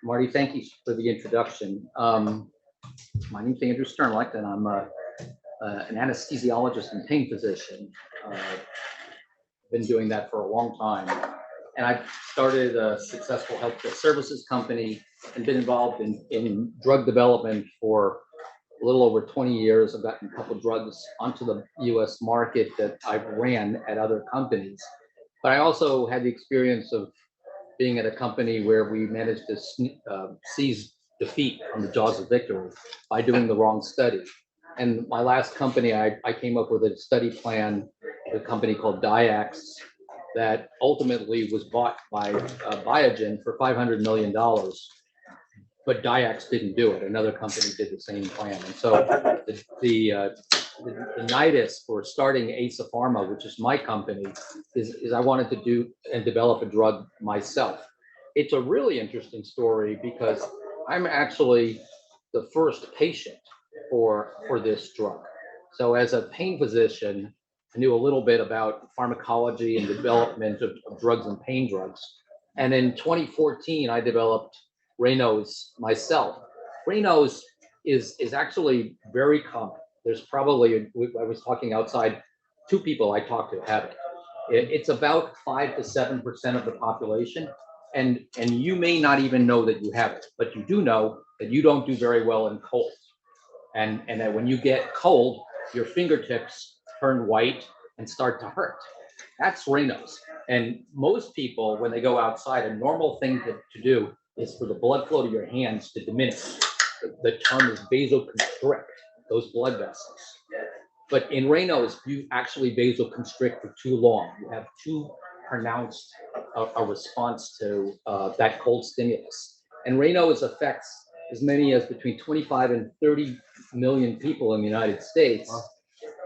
Marty, thank you for the introduction. My name is Andrew Sternlicht, and I'm an anesthesiologist and pain physician. Been doing that for a long time. And I've started a successful healthcare services company and been involved in drug development for a little over 20 years. I've gotten a couple of drugs onto the US market that I've ran at other companies. But I also had the experience of being at a company where we managed to seize defeat on the jaws of victory by doing the wrong study. And my last company, I came up with a study plan, a company called Diax, that ultimately was bought by Biogen for $500 million. But Diax didn't do it. Another company did the same plan. And so the nidus for starting Aisa Pharma, which is my company, is I wanted to do and develop a drug myself. It's a really interesting story because I'm actually the first patient for this drug. So as a pain physician, I knew a little bit about pharmacology and development of drugs and pain drugs. And in 2014, I developed Reynauds myself. Reynauds is actually very common. There's probably, I was talking outside, 2 people I talked to have it. It's about 5 to 7% of the population. And you may not even know that you have it, but you do know that you don't do very well in cold. And that when you get cold, your fingertips turn white and start to hurt. That's Reynauds. And most people, when they go outside, a normal thing to do is for the blood flow to your hands to diminish. The term is vasoconstrict those blood vessels. But in Reynauds, you actually vasoconstrict for too long. You have too pronounced a response to that cold stimulus. And Reynauds affects as many as between 25 and 30 million people in the United States.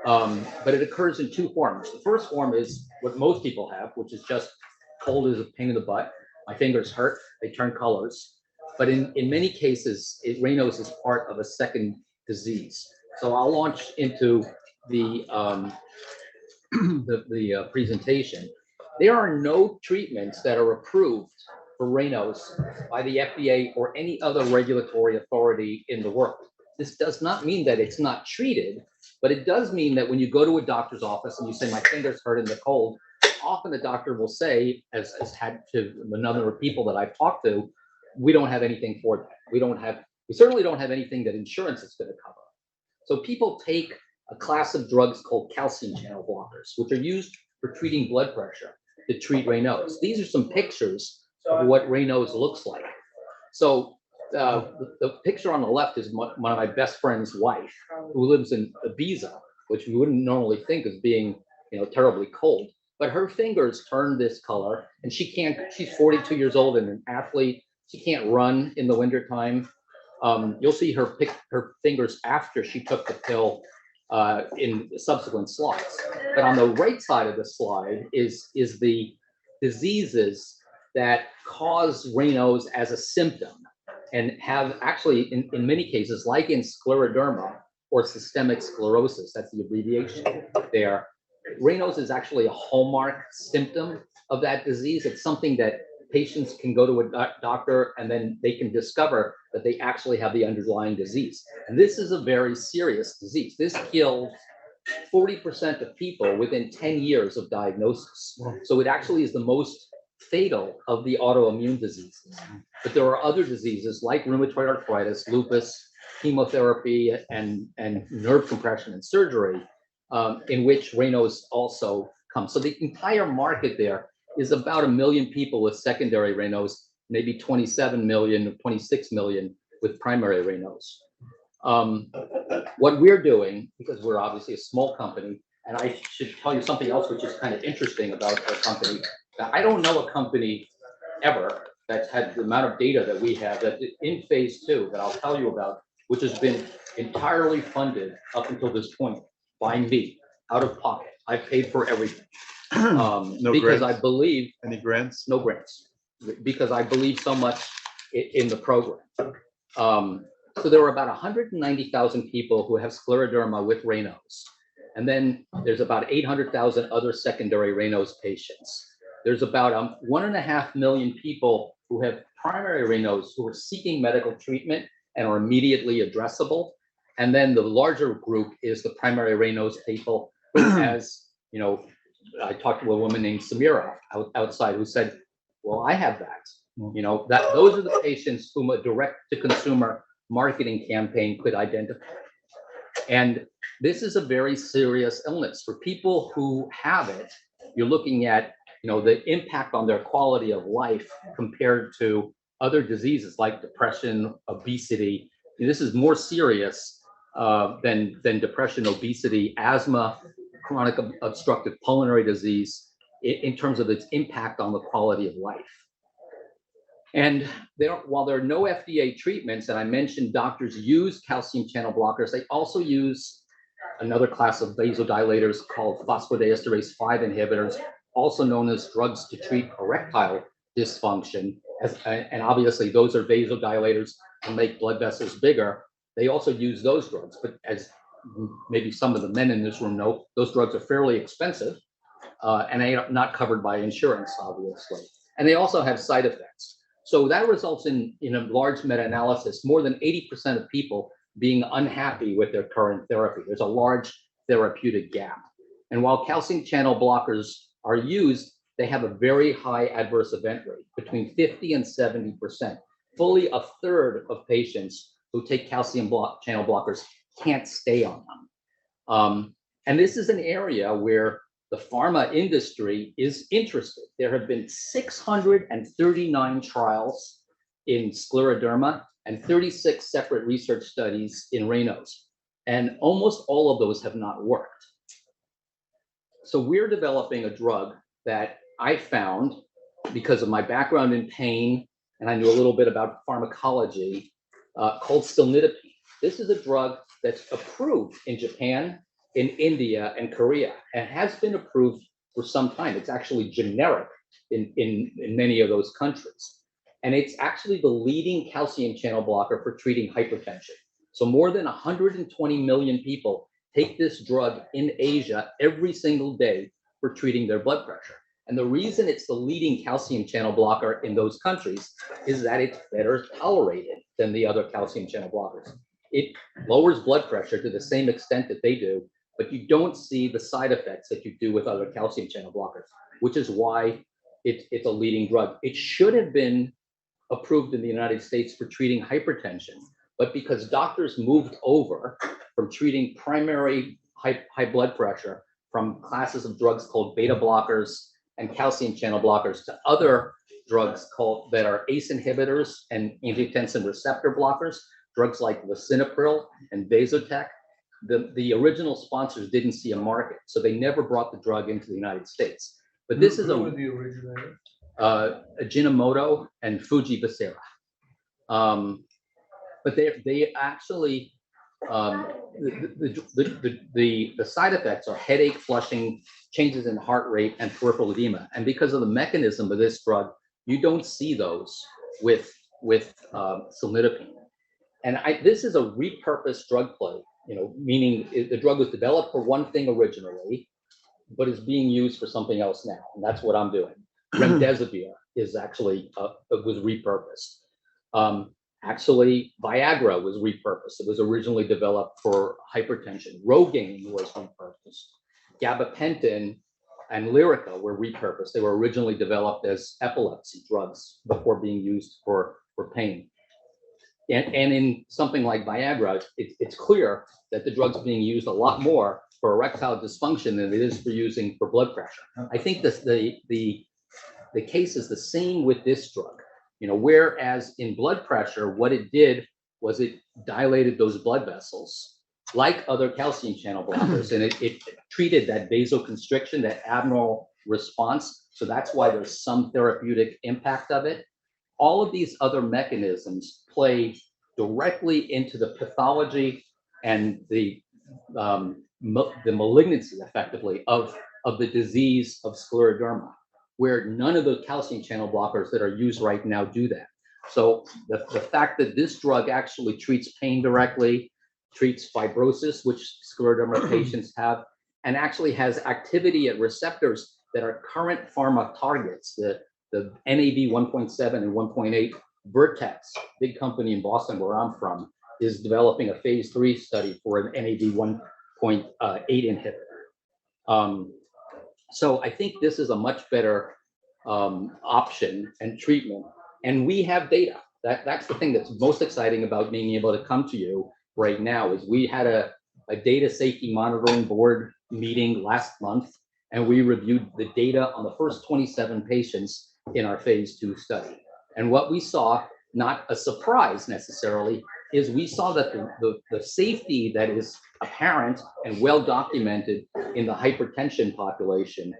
But it occurs in 2 forms. The first form is what most people have, which is just cold as a pain in the butt. My fingers hurt, they turn colors. But in many cases, Reynauds is part of a second disease. So I'll launch into the presentation. There are no treatments that are approved for Reynauds by the FDA or any other regulatory authority in the world. This does not mean that it's not treated, but it does mean that when you go to a doctor's office and you say, my fingers hurt in the cold, often the doctor will say, as had to a number of people that I've talked to, we don't have anything for that. We certainly don't have anything that insurance is going to cover. So people take a class of drugs called calcium channel blockers, which are used for treating blood pressure to treat Raynaud's. These are some pictures of what Raynaud's looks like. So the picture on the left is one of my best friend's wife, who lives in Ibiza, which we wouldn't normally think of being, terribly cold. But her fingers turn this color, and she's 42 years old and an athlete. She can't run in the wintertime. You'll see her fingers after she took the pill in subsequent slides. But on the right side of the slide is the diseases that cause Raynaud's as a symptom and have actually, in many cases, like in scleroderma or systemic sclerosis, that's the abbreviation there, Raynaud's is actually a hallmark symptom of that disease. It's something that patients can go to a doctor and then they can discover that they actually have the underlying disease. And this is a very serious disease. This kills 40% of people within 10 years of diagnosis. So it actually is the most fatal of the autoimmune diseases. But there are other diseases like rheumatoid arthritis, lupus, chemotherapy, and nerve compression and surgery in which Raynaud's also comes. So the entire market there is about 1 million people with secondary Raynaud's, maybe 27 million or 26 million with primary Raynaud's. What we're doing, because we're obviously a small company, and I should tell you something else which is kind of interesting about our company. I don't know a company ever that's had the amount of data that we have that in phase 2 that I'll tell you about, which has been entirely funded up until this point by me, out of pocket. I paid for everything. No because grants? I believe. Any grants? No grants, because I believe so much in the program. So there were about 190,000 people who have scleroderma with Raynaud's. And then there's about 800,000 other secondary Raynaud's patients. There's about 1.5 million people who have primary Raynaud's who are seeking medical treatment and are immediately addressable. And then the larger group is the primary Raynaud's people who, as you know, I talked to a woman named Samira outside who said, well, I have that. You know, that those are the patients whom a direct-to-consumer marketing campaign could identify. And this is a very serious illness. For people who have it, you're looking at, you know, the impact on their quality of life compared to other diseases like depression, obesity. This is more serious than depression, obesity, asthma, chronic obstructive pulmonary disease in terms of its impact on the quality of life. And while there are no FDA treatments, and I mentioned doctors use calcium channel blockers, they also use another class of vasodilators called phosphodiesterase 5 inhibitors, also known as drugs to treat erectile dysfunction. And obviously those are vasodilators to make blood vessels bigger. They also use those drugs, but as maybe some of the men in this room know, those drugs are fairly expensive and they are not covered by insurance, obviously. And they also have side effects. So that results in a large meta-analysis, more than 80% of people being unhappy with their current therapy. There's a large therapeutic gap. And while calcium channel blockers are used, they have a very high adverse event rate, between 50 and 70%. Fully a third of patients who take calcium channel blockers can't stay on them. And this is an area where the pharma industry is interested. There have been 639 trials in scleroderma and 36 separate research studies in Raynaud's, and almost all of those have not worked. So we're developing a drug that I found because of my background in pain, and I knew a little bit about pharmacology, called solidipine. This is a drug that's approved in Japan, in India, and Korea, and has been approved for some time. It's actually generic in many of those countries. And it's actually the leading calcium channel blocker for treating hypertension. So more than 120 million people take this drug in Asia every single day for treating their blood pressure. And the reason it's the leading calcium channel blocker in those countries is that it's better tolerated than the other calcium channel blockers. It lowers blood pressure to the same extent that they do, but you don't see the side effects that you do with other calcium channel blockers, which is why it's a leading drug. It should have been approved in the United States for treating hypertension, but because doctors moved over from treating primary high blood pressure from classes of drugs called beta blockers and calcium channel blockers to other drugs that are ACE inhibitors and angiotensin receptor blockers, drugs like lisinopril and Vasotec, the original sponsors didn't see a market, so they never brought the drug into the United States. But this is the originators? Ajinomoto and Fuji Basera. But they actually, the side effects are headache, flushing, changes in heart rate, and peripheral edema. And because of the mechanism of this drug, you don't see those with solidipine. And this is a repurposed drug play, meaning the drug was developed for one thing originally, but is being used for something else now. And that's what I'm doing. Remdesivir is actually, was repurposed. Actually, Viagra was repurposed. It was originally developed for hypertension. Rogaine was repurposed. Gabapentin and Lyrica were repurposed. They were originally developed as epilepsy drugs before being used for pain. And in something like Viagra, it's clear that the drug's being used a lot more for erectile dysfunction than it is for using for blood pressure. I think the case is the same with this drug. Whereas in blood pressure, what it did was it dilated those blood vessels like other calcium channel blockers, and it treated that vasoconstriction, that abnormal response. So that's why there's some therapeutic impact of it. All of these other mechanisms play directly into the pathology and the malignancy, effectively, of the disease of scleroderma, where none of the calcium channel blockers that are used right now do that. So the fact that this drug actually treats pain directly, treats fibrosis, which scleroderma patients have, and actually has activity at receptors that are current pharma targets, the the NAV 1.7 and 1.8, Vertex, big company in Boston where I'm from, is developing a phase 3 study for an NAV 1.8 inhibitor. So I think this is a much better option and treatment. And we have data. That's the thing that's most exciting about being able to come to you right now is we had a data safety monitoring board meeting last month, and we reviewed the data on the first 27 patients in our phase 2 study. And what we saw, not a surprise necessarily, is we saw that the safety that is apparent and well documented in the hypertension population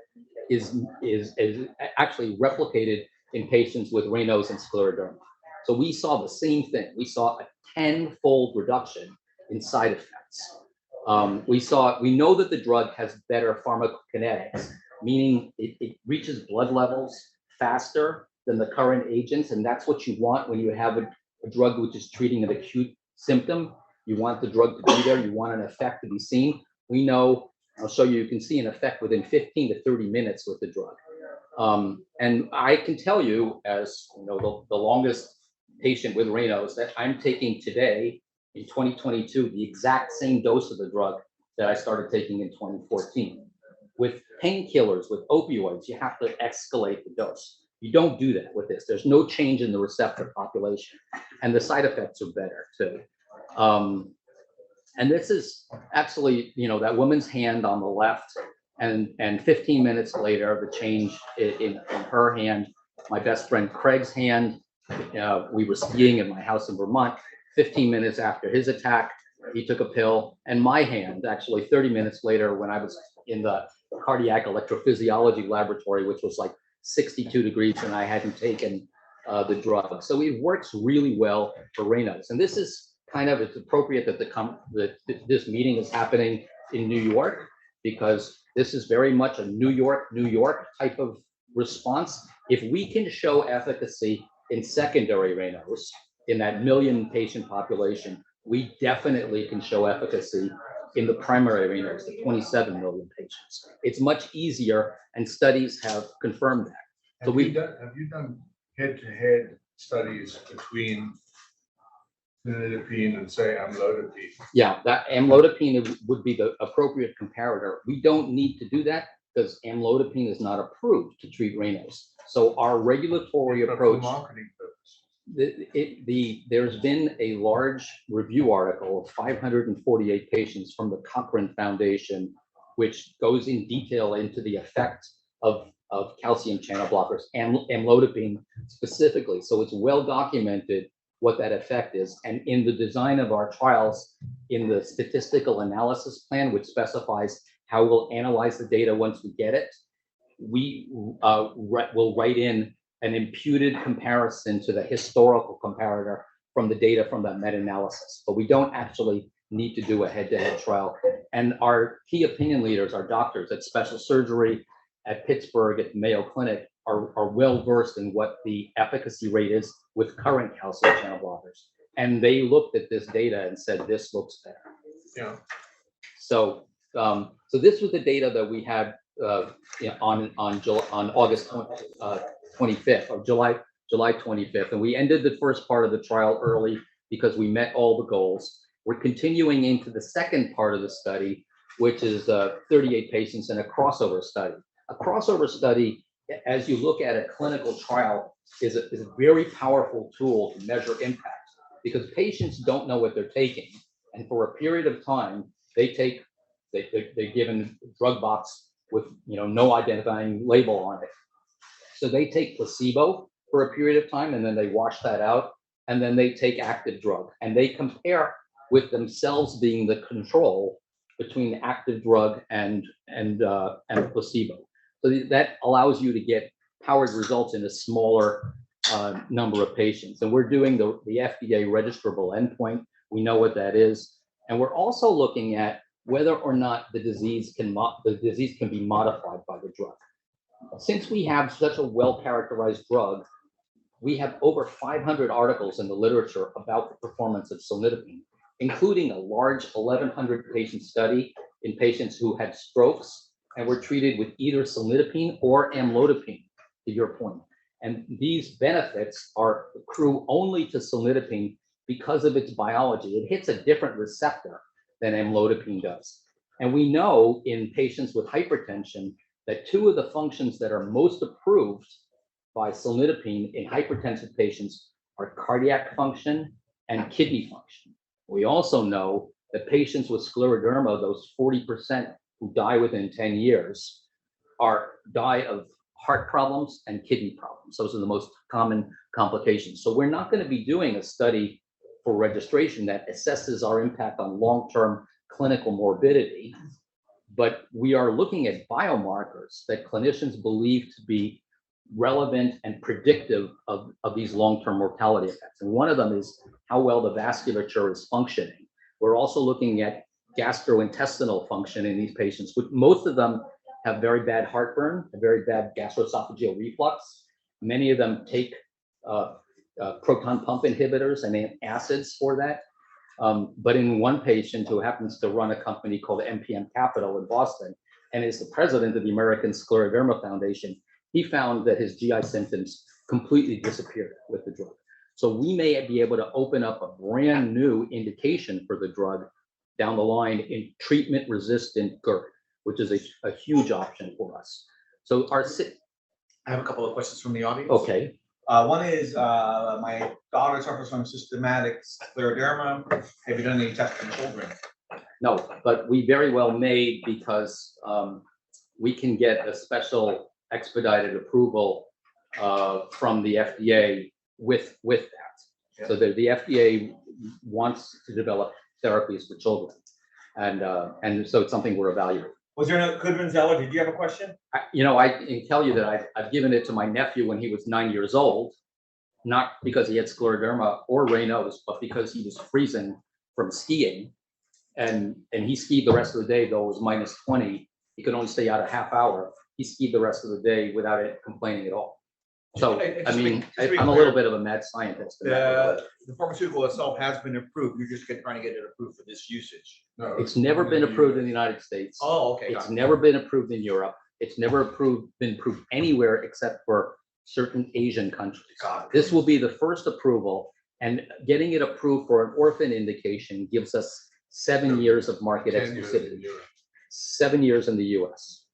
is actually replicated in patients with Raynaud's and scleroderma. So we saw the same thing. We saw a 10-fold reduction in side effects. We know that the drug has better pharmacokinetics, meaning it reaches blood levels faster than the current agents, and that's what you want when you have a drug which is treating an acute symptom. You want the drug to be there. You want an effect to be seen. We know, I'll show you, you can see an effect within 15 to 30 minutes with the drug. And I can tell you, as you know, the longest patient with Reynauds, that I'm taking today in 2022 the exact same dose of the drug that I started taking in 2014. With painkillers, with opioids, you have to escalate the dose. You don't do that with this. There's no change in the receptor population, and the side effects are better too. And this is actually, you know, that woman's hand on the left, and 15 minutes later, the change in her hand. My best friend Craig's hand. We were skiing at my house in Vermont. 15 minutes after his attack, he took a pill, and my hand, actually 30 minutes later, when I was in the cardiac electrophysiology laboratory, which was like 62 degrees, and I hadn't taken the drug. So it works really well for Raynaud's. And this is kind of, it's appropriate that this meeting is happening in New York, because this is very much a New York type of response. If we can show efficacy in secondary Raynaud's, in that million patient population, we definitely can show efficacy in the primary Raynaud's, the 27 million patients. It's much easier, and studies have confirmed that. So have you done head-to-head studies between solidipine and, say, amlodipine? Yeah, that amlodipine would be the appropriate comparator. We don't need to do that because amlodipine is not approved to treat Raynaud's. So our regulatory approach. For marketing purpose. There's been a large review article of 548 patients from the Cochrane Foundation, which goes in detail into the effect of calcium channel blockers and amlodipine specifically. So it's well documented what that effect is. And in the design of our trials, in the statistical analysis plan, which specifies how we'll analyze the data once we get it, we will write in an imputed comparison to the historical comparator from the data from that meta-analysis. But we don't actually need to do a head-to-head trial. And our key opinion leaders, our doctors at special surgery, at Pittsburgh, at Mayo Clinic, are well versed in what the efficacy rate is with current calcium channel blockers. And they looked at this data and said, this looks better. Yeah. So this was the data that we had on August 25th, or July 25th. And we ended the first part of the trial early because we met all the goals. We're continuing into the second part of the study, which is 38 patients in a crossover study. A crossover study, as you look at a clinical trial, is a very powerful tool to measure impact, because patients don't know what they're taking. And for a period of time, they're given a drug box with no identifying label on it. So they take placebo for a period of time, and then they wash that out, and then they take active drug, and they compare with themselves being the control between active drug and placebo. So that allows you to get powered results in a smaller number of patients. And we're doing the FDA registrable endpoint. We know what that is, and we're also looking at whether or not the disease can be modified by the drug. Since we have such a well-characterized drug, we have over 500 articles in the literature about the performance of solidipine, including a large 1,100 patient study in patients who had strokes and were treated with either solidipine or amlodipine, to your point. And these benefits are accrue only to solidipine because of its biology. It hits a different receptor than amlodipine does. And we know in patients with hypertension that two of the functions that are most approved by solidipine in hypertensive patients are cardiac function and kidney function. We also know that patients with scleroderma, those 40% who die within 10 years, die of heart problems and kidney problems. Those are the most common complications. So we're not going to be doing a study for registration that assesses our impact on long-term clinical morbidity, but we are looking at biomarkers that clinicians believe to be relevant and predictive of these long-term mortality effects. And one of them is how well the vasculature is functioning. We're also looking at gastrointestinal function in these patients, which most of them have very bad heartburn, a very bad gastroesophageal reflux. Many of them take proton pump inhibitors and acids for that. But in one patient who happens to run a company called MPM Capital in Boston and is the president of the American Scleroderma Foundation, he found that his GI symptoms completely disappeared with the drug. So we may be able to open up a brand new indication for the drug down the line in treatment-resistant GERD, which is a huge option for us. So I have a couple of questions from the audience. okay. One is, my daughter suffers from systematic scleroderma. Have you done any tests in children? No, but we very well may, because we can get a special expedited approval from the FDA with that. Yeah. So the FDA wants to develop therapies for children, and so it's something we're evaluating. Was there no Goodman-Zeller? Did you have a question? I can tell you that I've given it to my nephew when he was 9 years old, not because he had scleroderma or Raynaud's, but because he was freezing from skiing, and he skied the rest of the day, though it was minus 20. He could only stay out a half hour. He skied the rest of the day without it complaining at all. So, I mean, I'm a little bit of a mad scientist. The pharmaceutical itself has been approved. You're just trying to get it approved for this usage. No, It's never been approved in the United States. Oh, okay. It's never been approved in Europe. It's never been approved anywhere except for certain Asian countries. This will be the first approval, and getting it approved for an orphan indication gives us 7 years of market 10 years in exclusivity, Europe. 7 years in the US.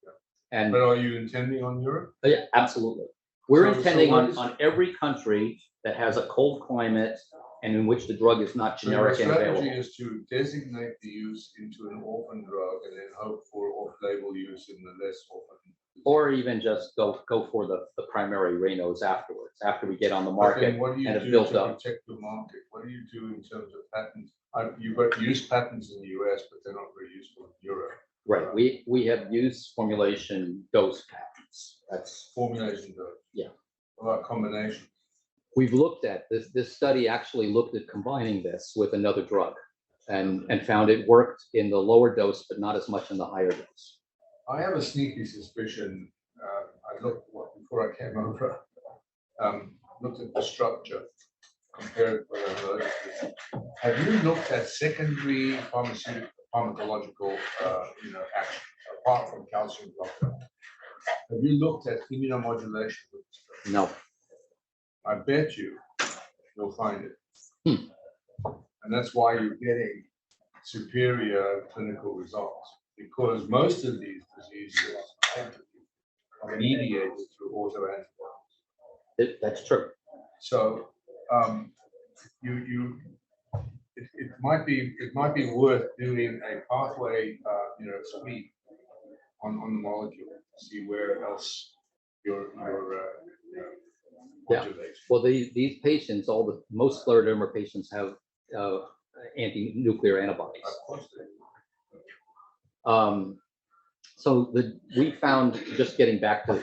And But are you intending on Europe? yeah, absolutely. We're So intending what is- on every country that has a cold climate and in which the drug is not So your generic and strategy available. is to designate the use into an orphan drug and then hope for off-label use in the less orphan. Or even just go for the primary Reynauds afterwards, after we get on the But market then what do you and have do built to up. protect the market? What do you do in terms of patents? You've got use patents in the US, but they're not very useful in Europe. Right, we have use formulation dose patents. That's, Formulation dose. Yeah. What about combination? we've looked at this. This study actually looked at combining this with another drug and found it worked in the lower dose, but not as much in the higher dose. I have a sneaky suspicion. I looked before I came over. Looked at the structure, compared it with another. Have you looked at secondary pharmacological, action apart from calcium blocker? Have you looked at immunomodulation with this drug? No, I bet you'll find it. Hmm. And that's why you're getting superior clinical results, because most of these diseases are mediated through autoantibodies. that's true. So it might be worth doing a pathway sweep on the molecule to see where else you're Yeah. modulating. Well, these patients, most scleroderma patients have anti-nuclear antibodies. Of course they So we found, just getting back to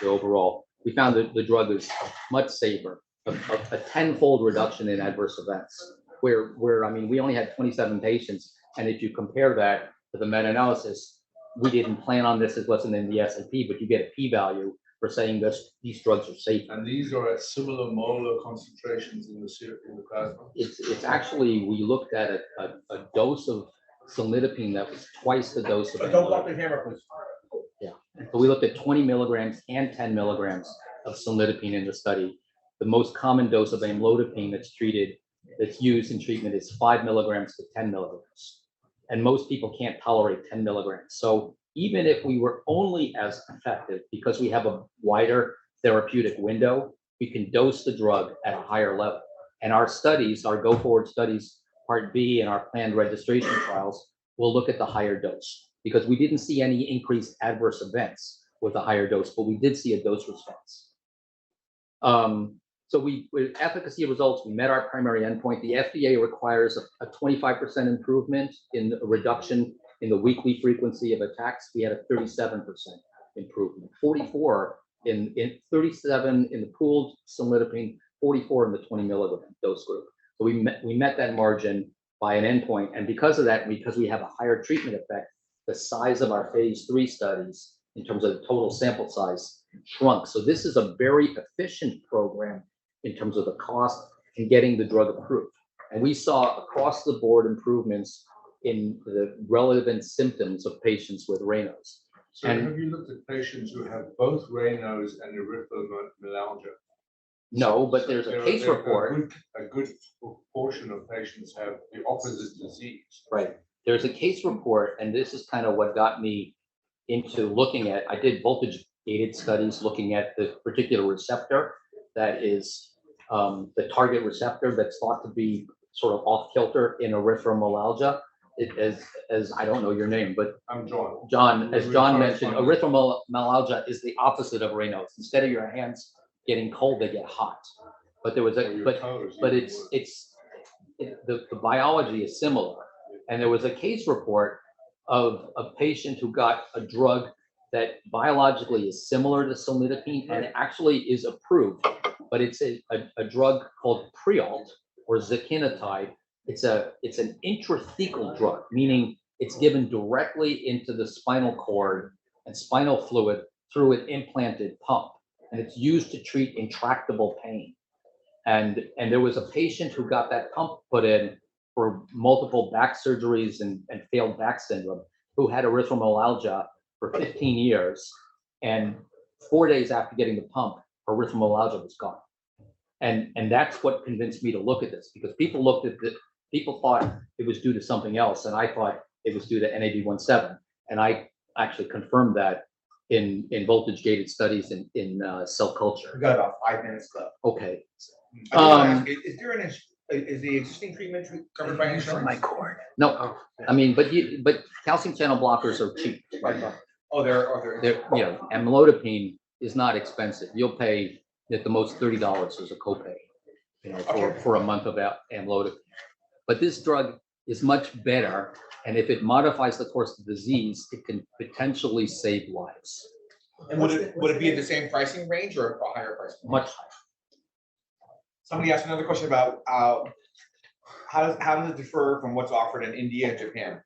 the overall, we found that the drug is much safer, a tenfold reduction in adverse events. Where I mean, we only had 27 patients, and if you compare that to the meta-analysis, we didn't plan on this. It wasn't in the SAP, but you get a p-value for saying these drugs are safe. And these are at similar molar concentrations in the plasma. It's actually, we looked at a dose of solidipine that was twice the dose of But don't block amlodipine. the camera, please. So we looked at 20 milligrams and 10 milligrams, of solidipine in the study. The most common dose of amlodipine that's used in treatment is 5 milligrams to 10 milligrams. And most people can't tolerate 10 milligrams. So even if we were only as effective, because we have a wider therapeutic window, we can dose the drug at a higher level. And our studies, our go-forward studies, Part B and our planned registration trials, will look at the higher dose, because we didn't see any increased adverse events with a higher dose, but we did see a dose response. So with efficacy results, we met our primary endpoint. The FDA requires a 25% improvement in a reduction in the weekly frequency of attacks. We had a 37% improvement, 44 in 37 in the pooled solidipine, 44 in the 20 milligram dose group. So we met that margin by an endpoint, and because of that, because we have a higher treatment effect, the size of our phase 3 studies in terms of the total sample size shrunk. So this is a very efficient program in terms of the cost and getting the drug approved. And we saw across the board improvements in the relevant symptoms of patients with Raynaud's. So have you looked at patients who have both Raynaud's and erythromelalgia? No, but there's a case report. A good proportion of patients have the opposite disease. Right. There's a case report, and this is kind of what got me into looking at, I did voltage gated studies looking at the particular receptor that is the target receptor that's thought to be sort of off kilter in erythromelalgia. As I don't know your name, but I'm John. John, as John mentioned, erythromelalgia is the opposite of Raynaud's. Instead of your hands getting cold, they get hot. But there was the biology is similar. And there was a case report of a patient who got a drug that biologically is similar to solidipine and actually is approved, but it's a drug called Prialt or Zikinotide. It's an intrathecal drug, meaning it's given directly into the spinal cord and spinal fluid through an implanted pump, and it's used to treat intractable pain. And there was a patient who got that pump put in for multiple back surgeries and failed back syndrome, who had erythromelalgia for 15 years, and 4 days after getting the pump, erythromelalgia was gone. And that's what convinced me to look at this, because people thought it was due to something else, and I thought it was due to NAD17, and I actually confirmed that in voltage gated studies in cell culture. We got about 5 minutes left. Okay. Is the existing treatment covered by insurance? My cord. No, I mean, but calcium channel blockers are cheap. Right. Oh, they're Amlodipine is not expensive. You'll pay at the most $30 as a copay, for a month of amlodipine. But this drug is much better, and if it modifies the course of the disease, it can potentially save lives. And would it be in the same pricing range or a higher price? Much higher. Somebody asked another question about how does it differ from what's offered in India and Japan?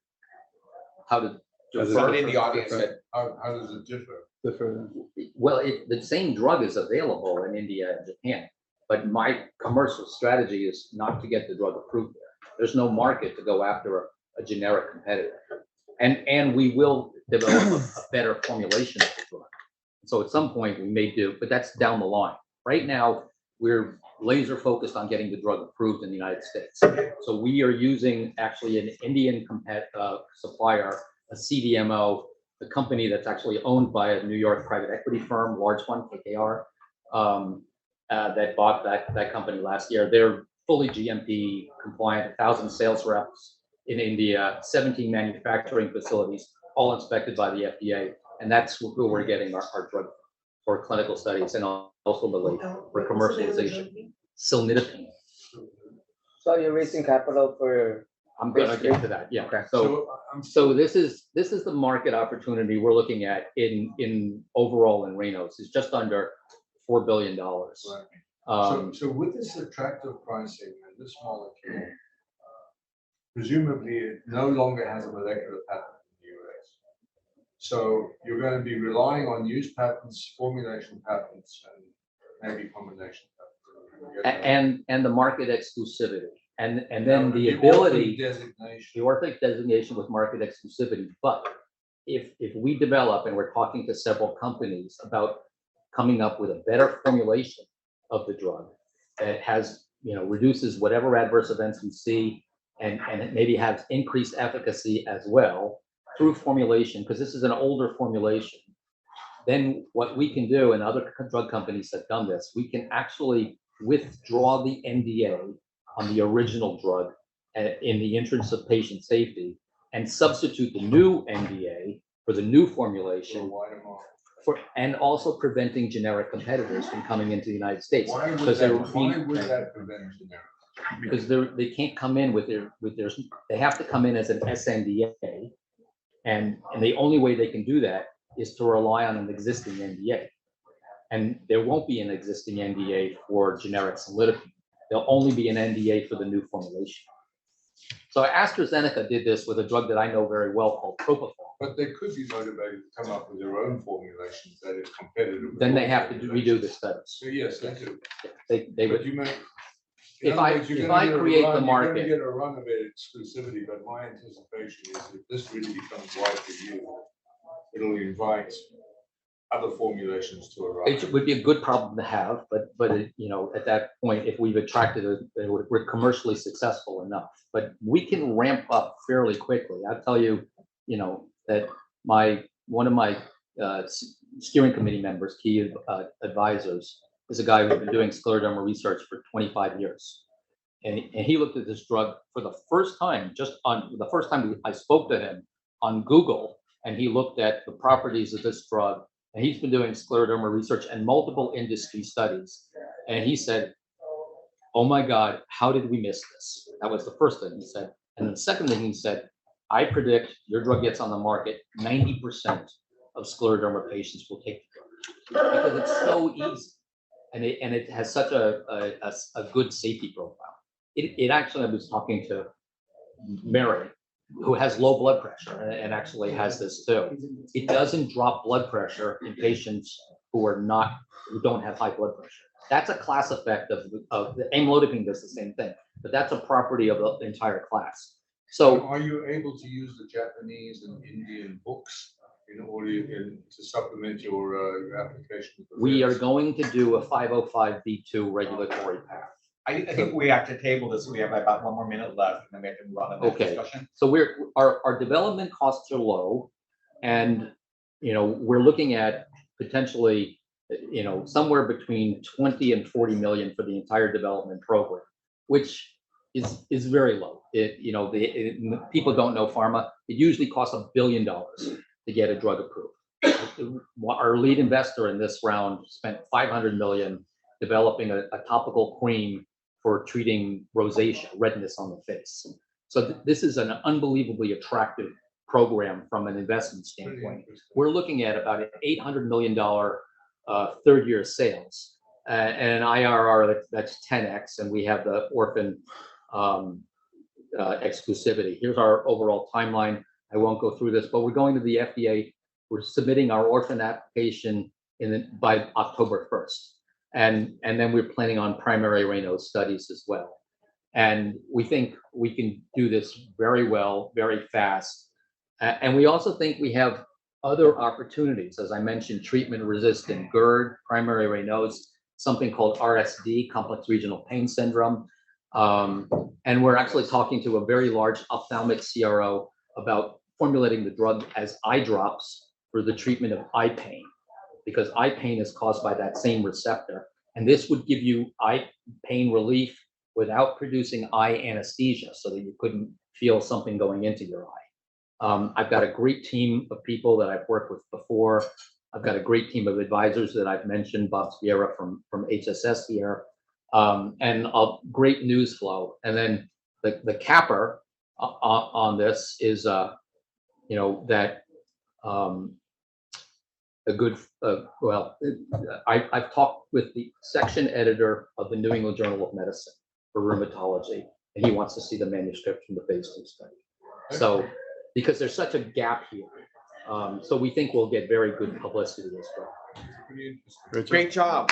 How to Somebody in the audience said, how does it differ? Well, the same drug is available in India and Japan, but my commercial strategy is not to get the drug approved there. There's no market to go after a generic competitor, and we will develop a better formulation of the drug. So at some point we may do, but that's down the line. Right now, we're laser focused on getting the drug approved in the United States. So we are using actually an Indian supplier, a CDMO, the company that's actually owned by a New York private equity firm, large one, KKR, that bought that company last year. They're fully GMP compliant, 1,000 sales reps in India, 17 manufacturing facilities, all inspected by the FDA. And that's who we're getting our drug for clinical studies and ultimately for commercialization. Solidipine. So you're raising capital for. I'm gonna get to that. Yeah. So this is the market opportunity we're looking at in overall in Reynauds is just under $4 billion. Right. So with this attractive pricing and this molecule, presumably it no longer has a molecular patent in the US. So you're going to be relying on use patents, formulation patents, and maybe combination patents. And the market exclusivity. And then the ability, the orphan designation with market exclusivity. But if we develop, and we're talking to several companies about coming up with a better formulation of the drug that has, reduces whatever adverse events we see, and it maybe has increased efficacy as well through formulation, because this is an older formulation, then what we can do, and other drug companies have done this, we can actually withdraw the NDA on the original drug in the interest of patient safety and substitute the new NDA for the new formulation, and also preventing generic competitors from coming into the United States. Why would Because that prevent generic? because they can't come in with their, they have to come in as an SNDA. And the only way they can do that is to rely on an existing NDA. And there won't be an existing NDA for generic solidipine. There'll only be an NDA for the new formulation. So AstraZeneca did this with a drug that I know very well called propofol. But they could be motivated to come up with their own formulations that is competitive. Then they have to redo the studies. So yes, they do. They But would, you may. if I create the You're market, gonna get a run of it exclusivity, but my anticipation is if this really becomes widely used, it'll invite other formulations to arise. it would be a good problem to have, but at that point, if we've attracted we're commercially successful enough. But we can ramp up fairly quickly. I'll tell you, that one of my steering committee members, key advisors, is a guy who's been doing scleroderma research for 25 years. And he looked at this drug for the first time, I spoke to him on Google, and he looked at the properties of this drug. And he's been doing scleroderma research and multiple industry studies. And he said, oh my God, how did we miss this? That was the first thing he said. And the second thing he said, I predict your drug gets on the market, 90% of scleroderma patients will take the drug because it's so easy. And it has such a good safety profile. It actually, I was talking to Mary, who has low blood pressure and actually has this too. It doesn't drop blood pressure in patients who don't have high blood pressure. That's a class effect of the amlodipine does the same thing, but that's a property of the entire class. So are you able to use the Japanese and Indian books in order to supplement your application? We are going to do a 505(b)(2) regulatory path. I think we have to table this. We have about 1 more minute left, and then we have to move on to the next discussion. So our development costs are low, and we're looking at potentially somewhere between 20 and 40 million for the entire development program, which is very low. People don't know pharma. It usually costs $1 billion to get a drug approved. Our lead investor in this round spent $500 million developing a topical cream for treating rosacea, redness on the face. So this is an unbelievably attractive program from an investment standpoint. We're looking at about an $800 million third-year sales and an IRR that's 10x, and we have the orphan exclusivity. Here's our overall timeline. I won't go through this, but we're going to the FDA. We're submitting our orphan application by October 1st. And then we're planning on primary Raynaud studies as well. And we think we can do this very well, very fast. And we also think we have other opportunities. As I mentioned, treatment-resistant GERD, primary Raynaud's, something called RSD, complex regional pain syndrome. And we're actually talking to a very large ophthalmic CRO about formulating the drug as eye drops for the treatment of eye pain, because eye pain is caused by that same receptor. And this would give you eye pain relief without producing eye anesthesia so that you couldn't feel something going into your eye. I've got a great team of people that I've worked with before. I've got a great team of advisors that I've mentioned, Bob Sierra from HSS here, and a great news flow. And then the capper on this is, that a good, I've talked with the section editor of the New England Journal of Medicine for rheumatology, and he wants to see the manuscript from the phase 2 study. So, because there's such a gap here, so we think we'll get very good publicity as well. Great job.